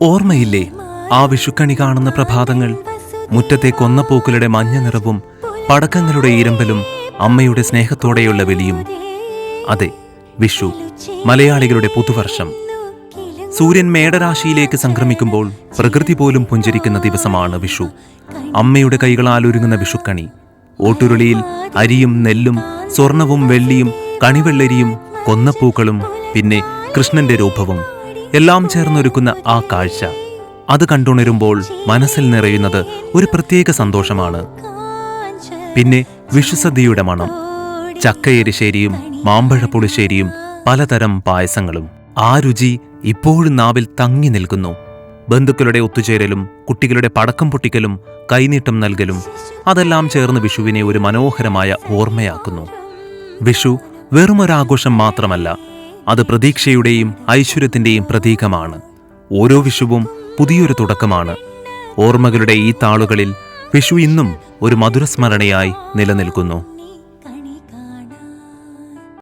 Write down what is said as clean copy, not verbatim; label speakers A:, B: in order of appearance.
A: ഓർമ്മയില്ലേ ആ വിഷുക്കണി കാണുന്ന പ്രഭാതങ്ങൾ? മുറ്റത്തെ കൊന്നപ്പൂക്കളുടെ മഞ്ഞ നിറവും പടക്കങ്ങളുടെ ഈരമ്പലും അമ്മയുടെ സ്നേഹത്തോടെയുള്ള വിളിയും. അതെ, വിഷു, മലയാളികളുടെ പുതുവർഷം. സൂര്യൻ മേടരാശിയിലേക്ക് സംക്രമിക്കുമ്പോൾ പ്രകൃതി പോലും പുഞ്ചിരിക്കുന്ന ദിവസമാണ് വിഷു. അമ്മയുടെ കൈകളാൽ ഒരുങ്ങുന്ന വിഷുക്കണി, ഓട്ടുരുളിയിൽ അരിയും നെല്ലും സ്വർണവും വെള്ളിയും കണിവെള്ളരിയും കൊന്നപ്പൂക്കളും പിന്നെ കൃഷ്ണന്റെ രൂപവും എല്ലാം ചേർന്നൊരുക്കുന്ന ആ കാഴ്ച, അത് കണ്ടുണരുമ്പോൾ മനസ്സിൽ നിറയുന്നത് ഒരു പ്രത്യേക സന്തോഷമാണ്. പിന്നെ വിഷുസദ്യയുടെ മണം, ചക്കയെരിശ്ശേരിയും മാമ്പഴപ്പുളിശ്ശേരിയും പലതരം പായസങ്ങളും. ആ രുചി ഇപ്പോഴും നാവിൽ തങ്ങി നിൽക്കുന്നു. ബന്ധുക്കളുടെ ഒത്തുചേരലും കുട്ടികളുടെ പടക്കം പൊട്ടിക്കലും കൈനീട്ടം നൽകലും അതെല്ലാം ചേർന്ന് വിഷുവിനെ ഒരു മനോഹരമായ ഓർമ്മയാക്കുന്നു. വിഷു വെറുമൊരാഘോഷം മാത്രമല്ല, അത് പ്രതീക്ഷയുടെയും ഐശ്വര്യത്തിന്റെയും പ്രതീകമാണ്. ഓരോ വിഷുവും പുതിയൊരു തുടക്കമാണ്. ഓർമ്മകളുടെ ഈ താളുകളിൽ വിഷു ഇന്നും ഒരു മധുരസ്മരണയായി നിലനിൽക്കുന്നു.